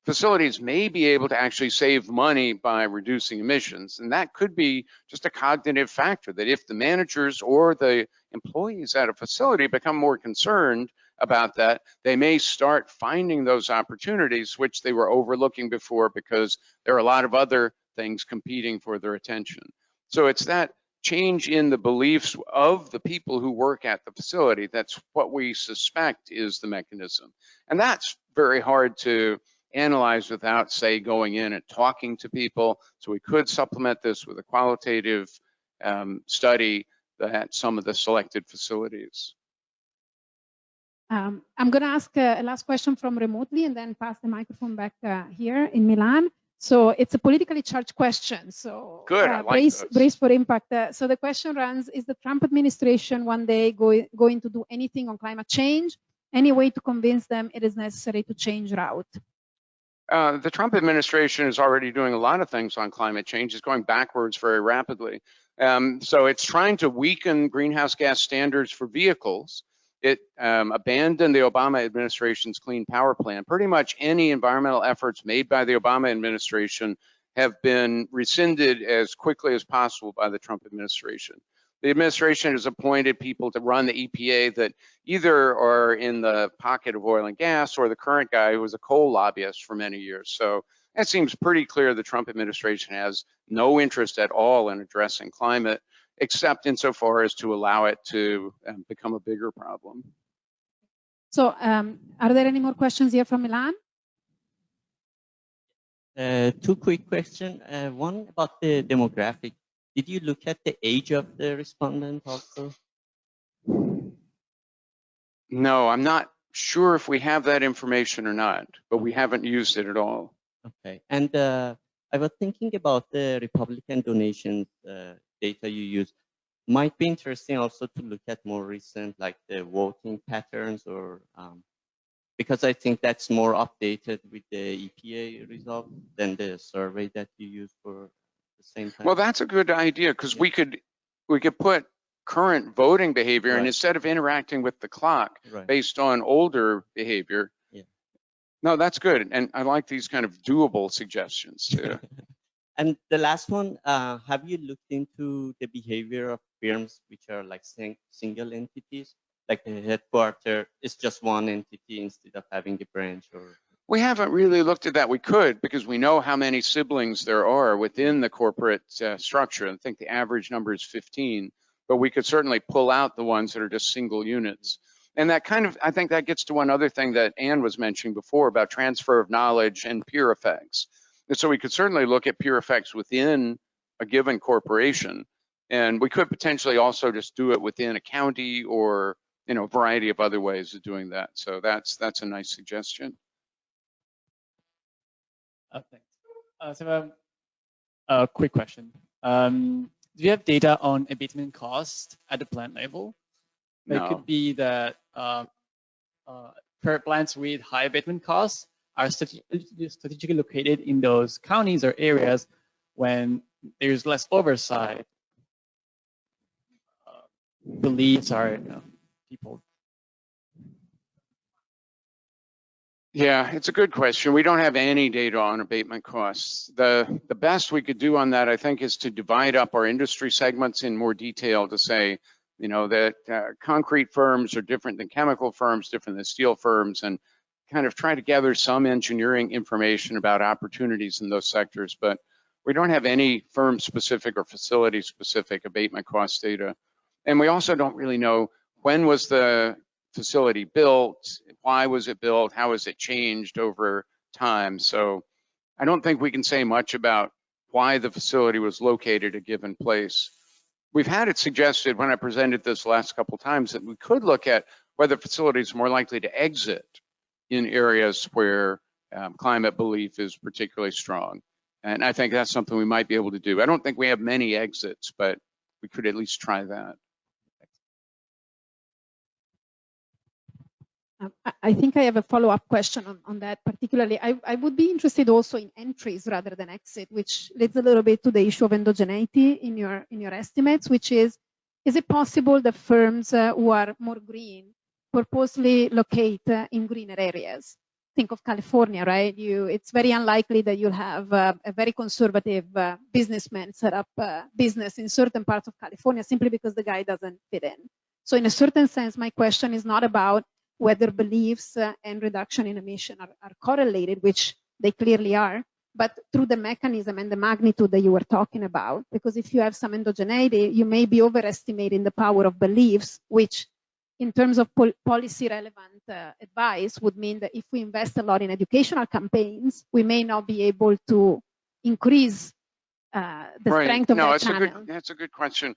facilities may be able to actually save money by reducing emissions. And that could be just a cognitive factor, that if the managers or the employees at a facility become more concerned about that, they may start finding those opportunities which they were overlooking before because there are a lot of other things competing for their attention. So it's that change in the beliefs of the people who work at the facility that's what we suspect is the mechanism. And that's very hard to analyze without, say, going in and talking to people. So we could supplement this with a qualitative study at some of the selected facilities. I'm going to ask a last question from remotely and then pass the microphone back here in Milan. So it's a politically charged question. So good, I like brace for impact. So the question runs, is the Trump administration one day going to do anything on climate change? Any way to convince them it is necessary to change route? The Trump administration is already doing a lot of things on climate change. It's going backwards very rapidly. So it's trying to weaken greenhouse gas standards for vehicles. It abandoned the Obama administration's Clean Power Plan. Pretty much any environmental efforts made by the Obama administration have been rescinded as quickly as possible by the Trump administration. The administration has appointed people to run the EPA that either are in the pocket of oil and gas, or the current guy who was a coal lobbyist for many years. So it seems pretty clear the Trump administration has no interest at all in addressing climate, except insofar as to allow it to become a bigger problem. So are there any more questions here from Milan? Two quick questions. One about the demographic. Did you look at the age of the respondent also? No, I'm not sure if we have that information or not, but we haven't used it at all. Okay. And I was thinking about the Republican donations data you use. Might be interesting also to look at more recent, like the voting patterns, or because I think that's more updated with the EPA result than the survey that you use for the same time. Well, that's a good idea, because we could put current voting behavior, and instead of interacting with the clock based on older behavior. No, that's good, and I like these kind of doable suggestions too. And the last one, have you looked into the behavior of firms which are like single entities, like the headquarter is just one entity instead of having a branch? Or we haven't really looked at that. We could, because we know how many siblings there are within the corporate structure. I think the average number is 15, but we could certainly pull out the ones that are just single units. And that kind of, I think that gets to one other thing that Anne was mentioning before about transfer of knowledge and peer effects. And so we could certainly look at peer effects within a given corporation, and we could potentially also just do it within a county, or a variety of other ways of doing that. So that's a nice suggestion. Thanks. So a quick question. Do you have data on abatement cost at the plant level? No. It could be that plants with high abatement costs are strategically located in those counties or areas when there's less oversight. Beliefs are people. Yeah, it's a good question. We don't have any data on abatement costs. The best we could do on that, I think, is to divide up our industry segments in more detail to say, that concrete firms are different than chemical firms, different than steel firms, and kind of try to gather some engineering information about opportunities in those sectors. But we don't have any firm-specific or facility-specific abatement cost data. And we also don't really know when was the facility built, why was it built, how has it changed over time. So I don't think we can say much about why the facility was located at a given place. We've had it suggested when I presented this last couple times that we could look at whether facilities are more likely to exit in areas where climate belief is particularly strong. And I think that's something we might be able to do. I don't think we have many exits, but we could at least try that. I think I have a follow-up question on that particularly. I would be interested also in entries rather than exit, which leads a little bit to the issue of endogeneity in your estimates, which is it possible that firms who are more green purposely locate in greener areas? Think of California, right? It's very unlikely that you'll have a very conservative businessman set up a business in certain parts of California simply because the guy doesn't fit in. So in a certain sense, my question is not about whether beliefs and reduction in emission are correlated, which they clearly are, but through the mechanism and the magnitude that you were talking about. Because if you have some endogeneity, you may be overestimating the power of beliefs, which in terms of policy relevant advice would mean that if we invest a lot in educational campaigns, we may not be able to increase the strength of that channel. That's a good question.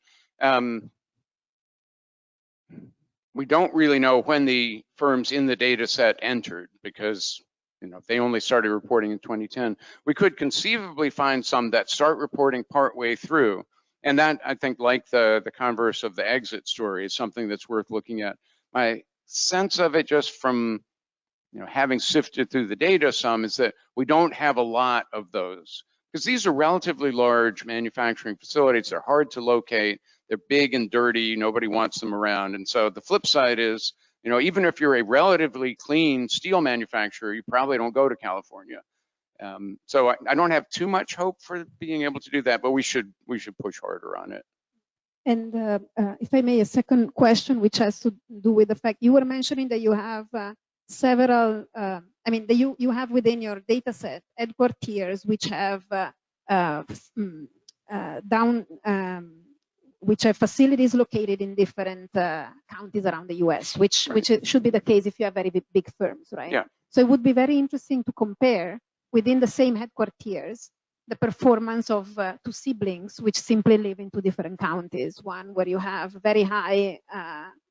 We don't really know when the firms in the data set entered, because you know, if they only started reporting in 2010, we could conceivably find some that start reporting partway through. And that, I think, like the converse of the exit story, is something that's worth looking at. My sense of it, just from, you know, having sifted through the data some, is that we don't have a lot of those, because these are relatively large manufacturing facilities. They're hard to locate. They're big and dirty. Nobody wants them around. And so the flip side is, you know, even if you're a relatively clean steel manufacturer, you probably don't go to California. So I don't have too much hope for being able to do that, but we should push harder on it. And if I may, a second question, which has to do with the fact you were mentioning that you have several, I mean, you have within your data set headquarters which have which have facilities located in different counties around the US, which should be the case if you have very big firms, right? Yeah. So it would be very interesting to compare within the same headquarters the performance of two siblings which simply live in two different counties, one where you have very high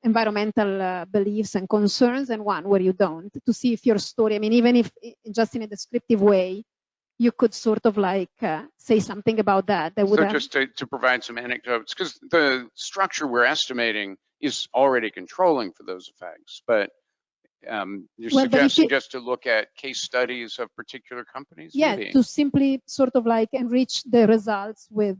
environmental beliefs and concerns, and one where you don't, to see if your story, I mean, even if just in a descriptive way, you could sort of like say something about that. That would so just to provide some anecdotes, because the structure we're estimating is already controlling for those effects, but you're suggesting just to look at case studies of particular companies? Yeah, maybe? To simply sort of like enrich the results with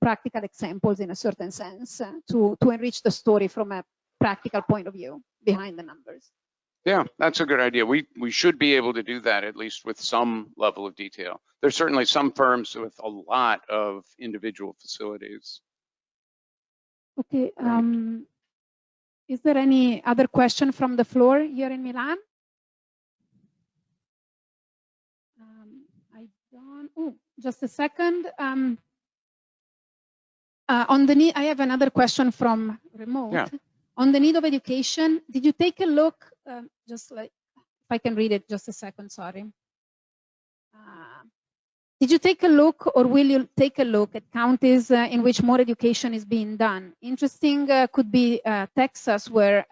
practical examples in a certain sense, to enrich the story from a practical point of view behind the numbers. Yeah, that's a good idea. We should be able to do that, at least with some level of detail. There's certainly some firms with a lot of individual facilities. Okay. Right. Is there any other question from the floor here in Milan? I don't. Oh, just a second. On the need, I have another question from remote. Yeah. On the need of education, did you take a look? Just like, if I can read it, just a second. Sorry. Did you take a look, or will you take a look at counties in which more education is being done? Interesting could be Texas, where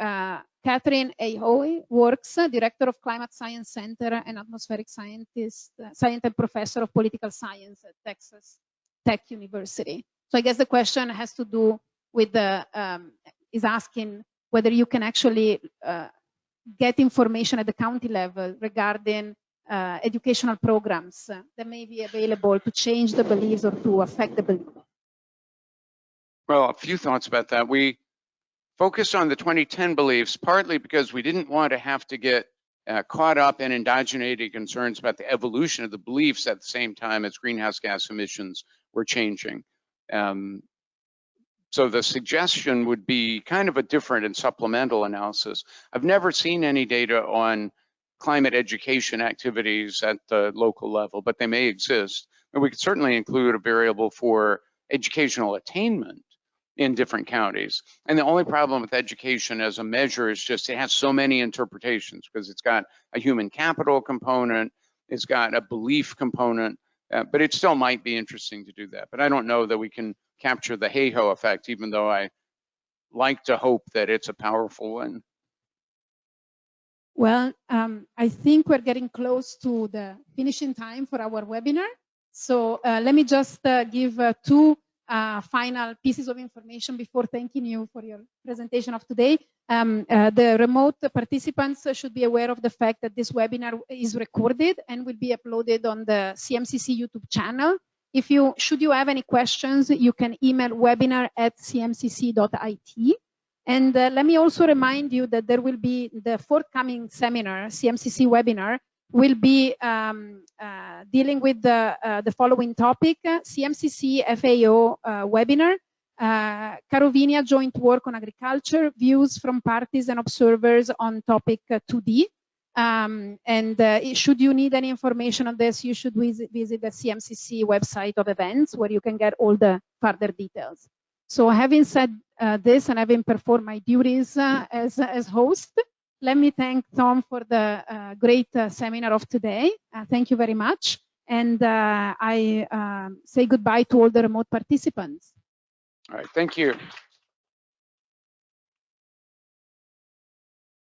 Catherine Ahoy works, Director of Climate Science Center and Atmospheric Scientist, Science and Professor of Political Science at Texas Tech University. So I guess the question has to do with the, is asking whether you can actually get information at the county level regarding educational programs that may be available to change the beliefs or to affect the beliefs. Well, a few thoughts about that. We focused on the 2010 beliefs partly because we didn't want to have to get caught up in endogeneity concerns about the evolution of the beliefs at the same time as greenhouse gas emissions were changing. So the suggestion would be kind of a different and supplemental analysis. I've never seen any data on climate education activities at the local level, but they may exist. And we could certainly include a variable for educational attainment in different counties. And the only problem with education as a measure is just it has so many interpretations, because it's got a human capital component, it's got a belief component, but it still might be interesting to do that. But I don't know that we can capture the hey-ho effect, even though I like to hope that it's a powerful one. Well, I think we're getting close to the finishing time for our webinar. So let me just give two final pieces of information before thanking you for your presentation of today. The remote participants should be aware of the fact that this webinar is recorded and will be uploaded on the CMCC YouTube channel. Should you have any questions, you can email webinar@cmcc.it. And let me also remind you that there will be the forthcoming seminar, CMCC webinar, will be dealing with the following topic: CMCC FAO webinar, Carovinia joint work on agriculture, views from parties and observers on topic 2D. Should you need any information on this, you should visit the CMCC website of events, where you can get all the further details. So having said this, and having performed my duties as host, let me thank Tom for the great seminar of today. Thank you very much. And I say goodbye to all the remote participants. All right, thank you.